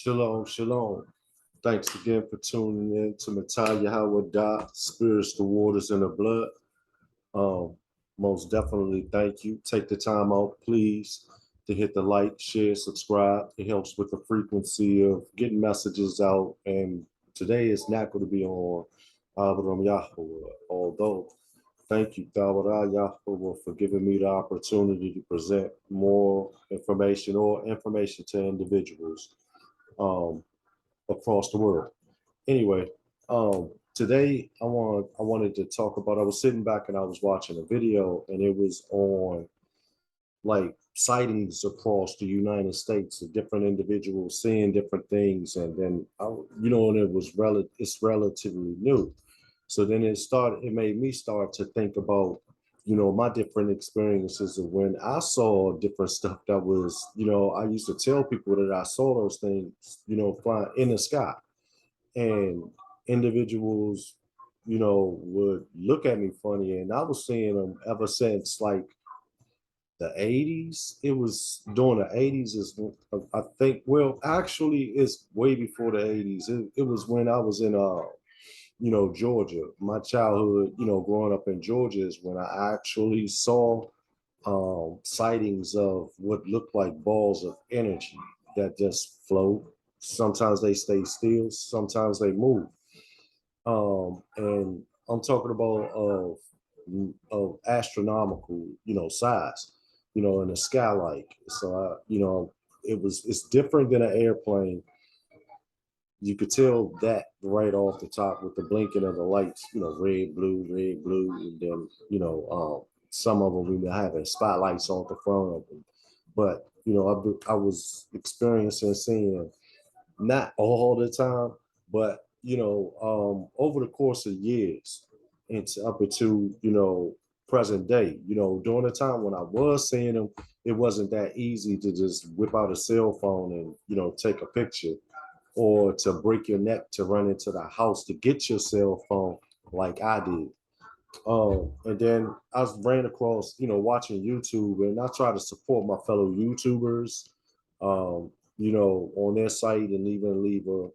Shalom, shalom. Thanks again for tuning in to Matanya Howard Dot, Spirits, the Waters, and the Blood. Um, Most definitely thank you. Take the time out, please, to hit the like, share, subscribe. It helps with the frequency of getting messages out. And today is not going to be on Abram Yahweh, although thank you, Dawada Yahweh, for giving me the opportunity to present more information or information to individuals. Um, Across the world. Anyway, today I wanted to talk about. I was sitting back and I was watching a video, and it was on like sightings across the United States of different individuals seeing different things, and then and it's relatively new. So then it made me start to think about, my different experiences of when I saw different stuff that was, I used to tell people that I saw those things, flying in the sky, and individuals, would look at me funny, and I was seeing them ever since like the 80s. It was during the 80s is I think, well, actually it's way before the 80s. It was when I was in Georgia. My childhood, growing up in Georgia is when I actually saw sightings of what looked like balls of energy that just float. Sometimes they stay still, sometimes they move. And I'm talking about of astronomical, size, in the sky like. So it's different than an airplane. You could tell that right off the top with the blinking of the lights, red, blue, and then, some of them we having spotlights on the front of them. But, I was experiencing seeing not all the time, but, over the course of years into up into, present day, during the time when I was seeing them, it wasn't that easy to just whip out a cell phone and, take a picture, or to break your neck to run into the house to get your cell phone like I did. And then I ran across, watching YouTube, and I try to support my fellow YouTubers, on their site, and even leave a,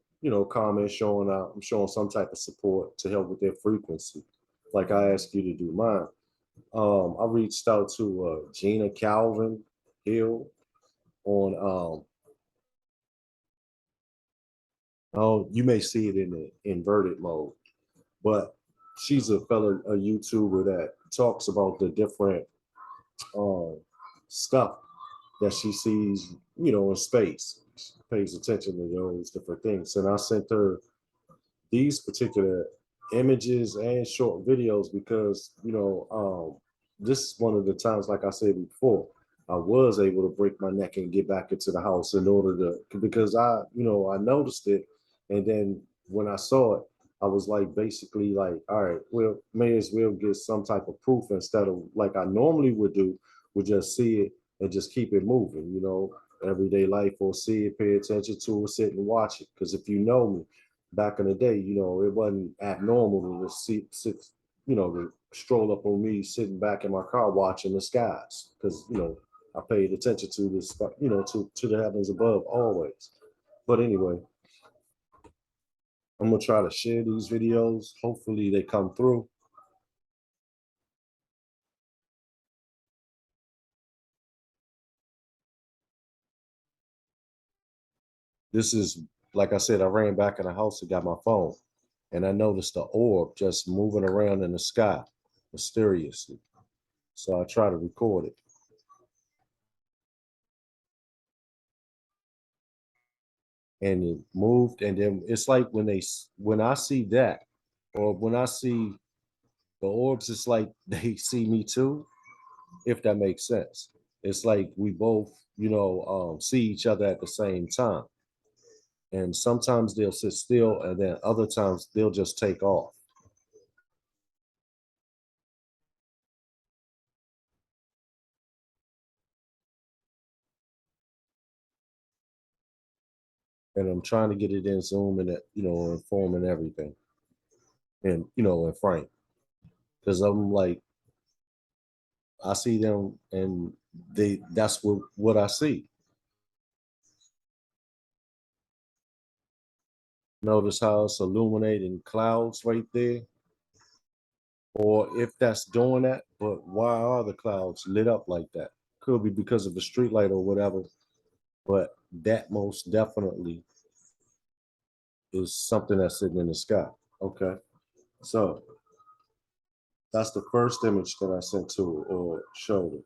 comment showing out, I'm showing some type of support to help with their frequency, like I asked you to do mine. I reached out to Gina Calvin Hill on oh, you may see it in the inverted mode, but she's a YouTuber that talks about the different um, stuff that she sees, in space. She pays attention to those different things. And I sent her these particular images and short videos because, this is one of the times, like I said before, I was able to break my neck and get back into the house in order because I noticed it. And then when I saw it, I was like, basically like, all right, well, may as well get some type of proof instead of like I normally would do, would just see it and just keep it moving, everyday life, or see it, pay attention to it, sit and watch it. Because if you know me, back in the day, it wasn't abnormal to sit, to stroll up on me sitting back in my car watching the skies, because I paid attention to this, to the heavens above always. But anyway, I'm gonna try to share these videos. Hopefully they come through. This is, like I said, I ran back in the house and got my phone, and I noticed the orb just moving around in the sky mysteriously. So I try to record it. And it moved, and then it's like when I see that, or when I see the orbs, it's like they see me too, if that makes sense. It's like we both, see each other at the same time. And sometimes they'll sit still, and then other times they'll just take off. And I'm trying to get it in Zoom and it, in form and everything, and in frame, because I'm like, I see them, and that's what I see. Notice how it's illuminating clouds right there? Or if that's doing that, but why are the clouds lit up like that? Could be because of the street light or whatever, but that most definitely is something that's sitting in the sky. Okay, so that's the first image that I sent to her or showed her.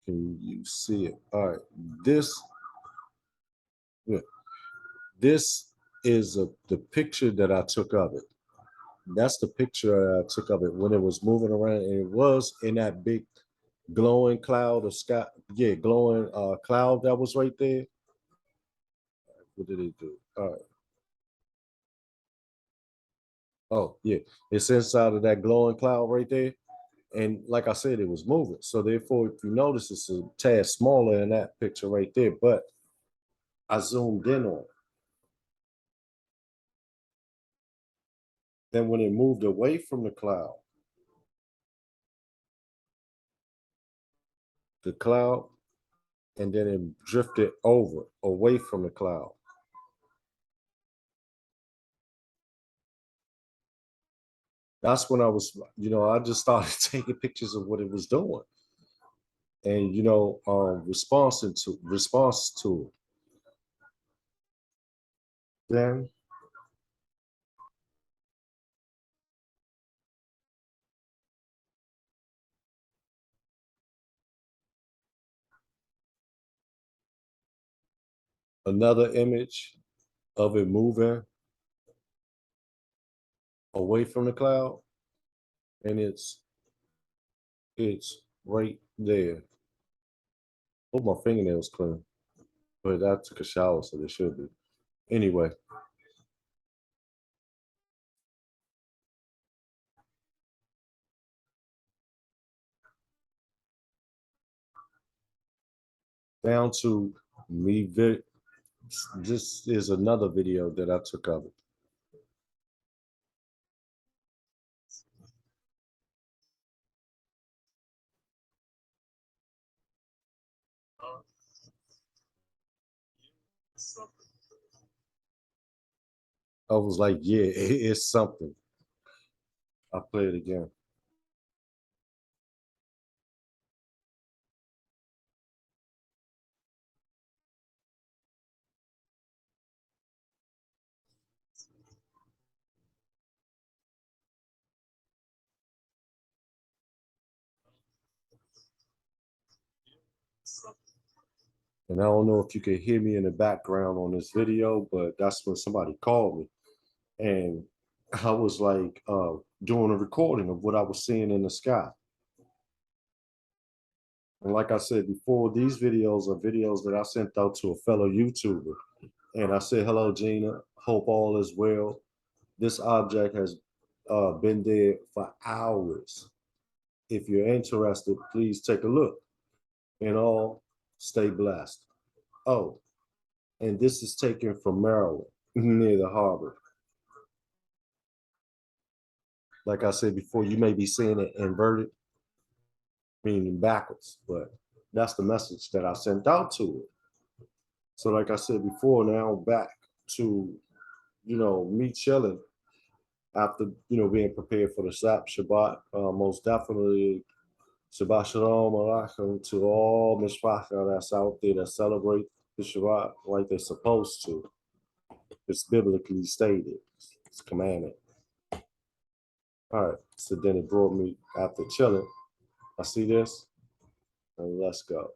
Can you see it? All right, this, yeah, this is the picture that I took of it. That's the picture I took of it when it was moving around, and it was in that big glowing cloud of sky. Yeah, glowing cloud that was right there. What did it do? All right. Oh, yeah. It's inside of that glowing cloud right there. And like I said, it was moving. So therefore, if you notice, it's a tad smaller in that picture right there. But I zoomed in on it. Then when it moved away from the cloud, and then it drifted over away from the cloud. That's when I was, I just started taking pictures of what it was doing, and response to it. Then another image of it moving away from the cloud, and it's right there. Oh, my fingernails clean, but I took a shower, so they should be. Anyway, down to me. This is another video that I took of it. I was like, yeah, it's something. I'll play it again. And I don't know if you can hear me in the background on this video, but that's when somebody called me. And I was like doing a recording of what I was seeing in the sky. And like I said before, these videos are videos that I sent out to a fellow YouTuber. And I said, hello, Gina. Hope all is well. This object has been there for hours. If you're interested, please take a look. And all, stay blessed. Oh, and this is taken from Maryland, near the harbor. Like I said before, you may be seeing it inverted, meaning backwards, but that's the message that I sent out to it. So like I said before, now back to, me chilling after, being prepared for the Shabbat. Most definitely, Shabbat Shalom Alaikum to all Mishpacha that's out there that celebrate the Shabbat like they're supposed to. It's biblically stated. It's commanded. All right. So then it brought me after chilling. I see this, and let's go.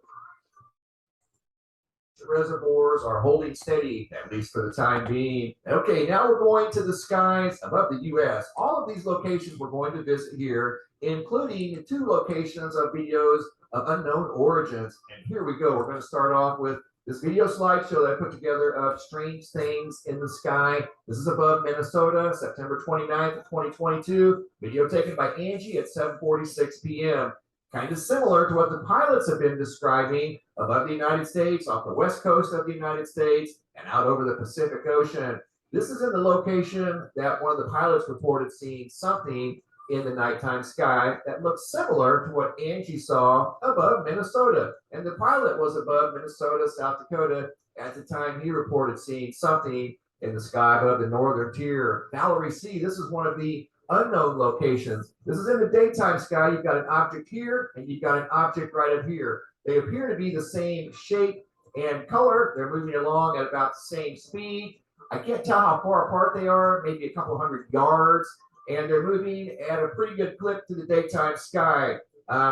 The reservoirs are holding steady, at least for the time being. Okay, now we're going to the skies above the U.S. All of these locations we're going to visit here, including 2 locations of videos of unknown origins. And here we go. We're going to start off with this video slideshow that I put together of strange things in the sky. This is above Minnesota, September 29th, 2022. Video taken by Angie at 7:46 p.m. Kind of similar to what the pilots have been describing above the United States, off the west coast of the United States, and out over the Pacific Ocean. This is in the location that one of the pilots reported seeing something in the nighttime sky that looks similar to what Angie saw above Minnesota. And the pilot was above Minnesota, South Dakota at the time he reported seeing something in the sky above the northern tier. Valerie C., this is one of the unknown locations. This is in the daytime sky. You've got an object here and you've got an object right up here. They appear to be the same shape and color. They're moving along at about the same speed. I can't tell how far apart they are, maybe a couple hundred yards, and they're moving at a pretty good clip to the daytime sky.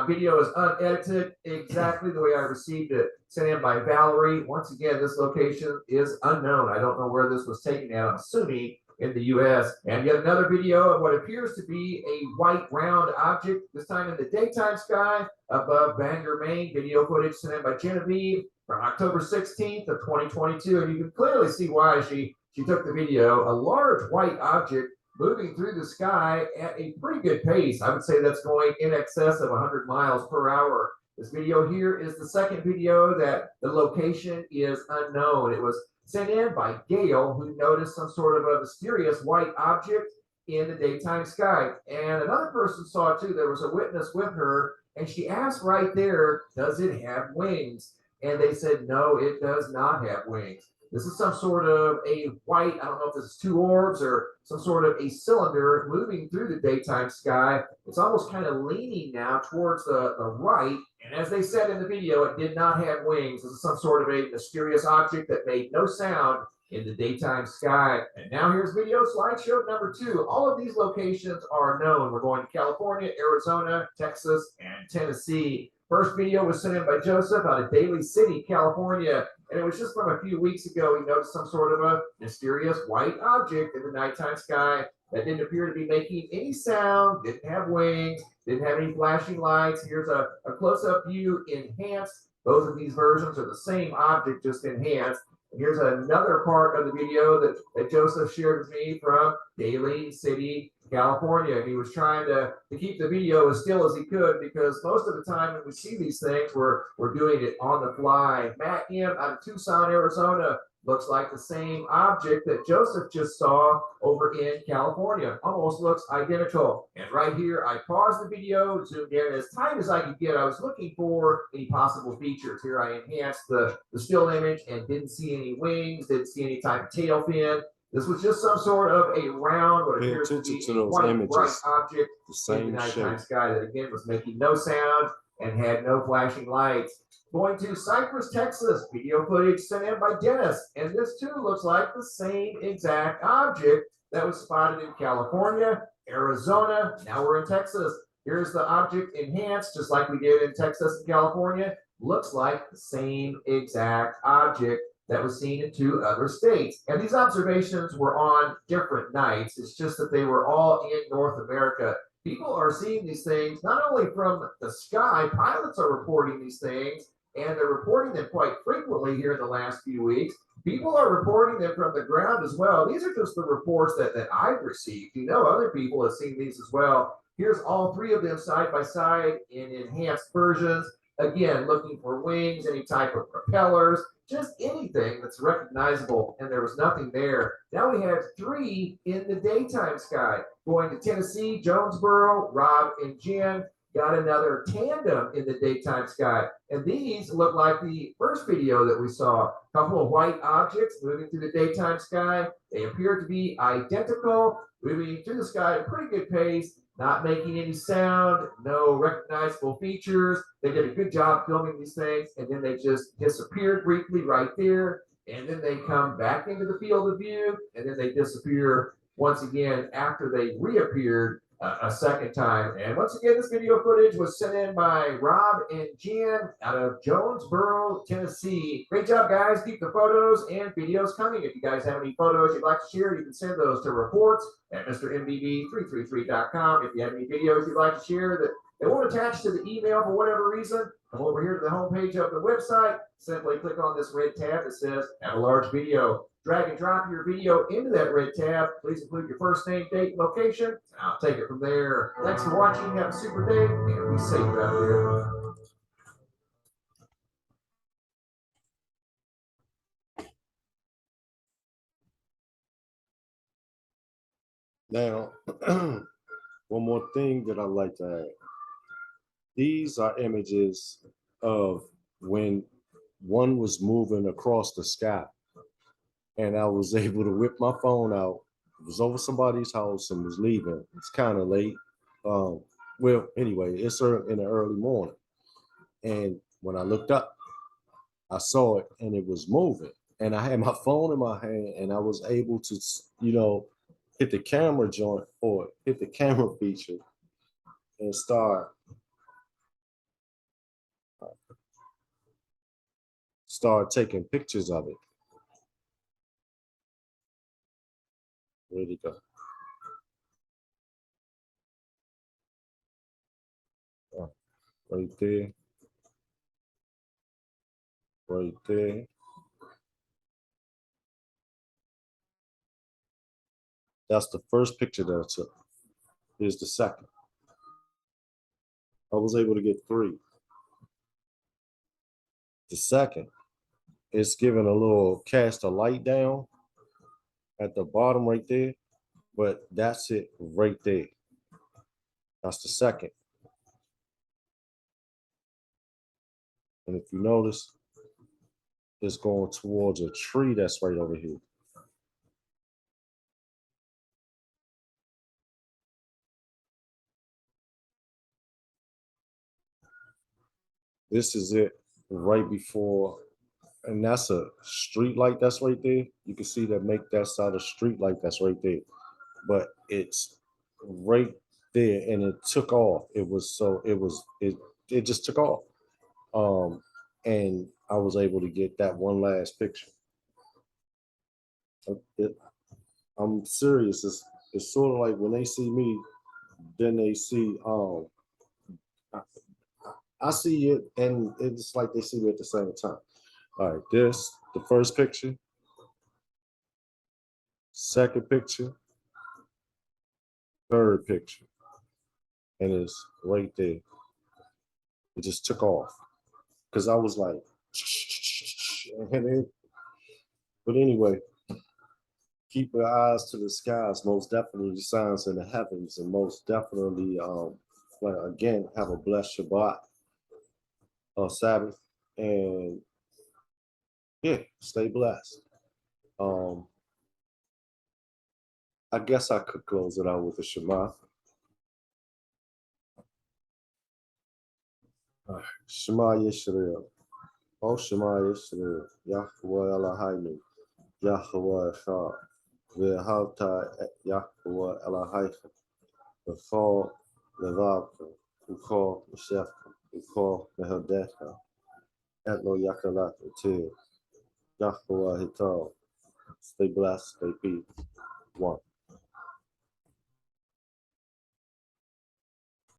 Video is unedited, exactly the way I received it, sent in by Valerie. Once again, this location is unknown. I don't know where this was taken at. I'm assuming in the U.S. And yet another video of what appears to be a white round object, this time in the daytime sky above Bangor, Maine. Video footage sent in by Genevieve from October 16th of 2022. And you can clearly see why she took the video. A large white object moving through the sky at a pretty good pace. I would say that's going in excess of 100 miles per hour. This video here is the second video that the location is unknown. It was sent in by Gail, who noticed some sort of a mysterious white object in the daytime sky. And another person saw it too. There was a witness with her, and she asked right there, does it have wings? And they said, no, it does not have wings. This is some sort of a white, I don't know if this is two orbs or some sort of a cylinder moving through the daytime sky. It's almost kind of leaning now towards the right. And as they said in the video, it did not have wings. This is some sort of a mysterious object that made no sound in the daytime sky. And now here's video slideshow number 2. All of these locations are known. We're going to California, Arizona, Texas, and Tennessee. First video was sent in by Joseph out of Daly City, California. And it was just from a few weeks ago. He noticed some sort of a mysterious white object in the nighttime sky that didn't appear to be making any sound, didn't have wings, didn't have any flashing lights. Here's a close-up view enhanced. Both of these versions are the same object, just enhanced. And here's another part of the video that Joseph shared with me from Daly City, California. He was trying to keep the video as still as he could because most of the time when we see these things, we're doing it on the fly. Matt M. out of Tucson, Arizona, looks like the same object that Joseph just saw over in California. Almost looks identical. And right here, I paused the video, zoomed in as tight as I could get. I was looking for any possible features. Here I enhanced the still image and didn't see any wings, didn't see any type of tail fin. This was just some sort of a round, what appears to be a white, bright object in the nighttime sky that again was making no sound and had no flashing lights. Going to Cypress, Texas, video footage sent in by Dennis. And this too looks like the same exact object that was spotted in California, Arizona. Now we're in Texas. Here's the object enhanced, just like we did in Texas and California. Looks like the same exact object that was seen in 2 other states. And these observations were on different nights. It's just that they were all in North America. People are seeing these things not only from the sky, pilots are reporting these things, and they're reporting them quite frequently here in the last few weeks. People are reporting them from the ground as well. These are just the reports that I've received. You know, other people have seen these as well. Here's all 3 of them side by side in enhanced versions. Again, looking for wings, any type of propellers, just anything that's recognizable, and there was nothing there. Now we have 3 in the daytime sky. Going to Tennessee, Jonesboro, Rob and Jen got another tandem in the daytime sky. And these look like the first video that we saw. A couple of white objects moving through the daytime sky. They appear to be identical, moving through the sky at a pretty good pace, not making any sound, no recognizable features. They did a good job filming these things, and then they just disappeared briefly right there. And then they come back into the field of view, and then they disappear once again after they reappeared a second time. And once again, this video footage was sent in by Rob and Jen out of Jonesboro, Tennessee. Great job, guys. Keep the photos and videos coming. If you guys have any photos you'd like to share, you can send those to reports at MrMBB333.com. If you have any videos you'd like to share that they won't attach to the email for whatever reason, come over here to the homepage of the website. Simply click on this red tab that says Have a Large Video. Drag and drop your video into that red tab. Please include your first name, date, and location. I'll take it from there. Thanks for watching. Have a super day and be safe out there. Now, one more thing that I like to add. These are images of when one was moving across the sky, and I was able to whip my phone out. It was over somebody's house and was leaving. It's kind of late. Um, well, anyway, it's in the early morning, and when I looked up, I saw it and it was moving. And I had my phone in my hand and I was able to, hit the camera joint or hit the camera feature and start taking pictures of it. Where'd it go? Oh, right there, right there. That's the first picture that I took. Here's the second. I was able to get three. The second, it's giving a little cast of light down at the bottom right there, but that's it right there. That's the second. And if you notice, it's going towards a tree that's right over here. This is it right before, and that's a street light that's right there. You can see that make that side of street light that's right there. But it's right there and it took off. It just took off. And I was able to get that one last picture. It, I'm serious. It's sort of like when they see me, then they see I, I see it and it's like they see me at the same time. All right, this the first picture, second picture, third picture, and it's right there. It just took off because I was like, and but anyway, keep your eyes to the skies. Most definitely, signs in the heavens, and most definitely, well, again, have a blessed Shabbat or Sabbath, and yeah, stay blessed. Um, I guess I could close it out with a Shema. Shema Yisrael. Oh, Shema Yisrael. Yahweh Eloheinu. Yahweh Echad. V'ahavta Yahweh Eloheicha. V'chol levavka. V'chol neshefka. V'chol mehodecha. Et lo yakalat etir. Yahweh Hital. Stay blessed. Stay peace.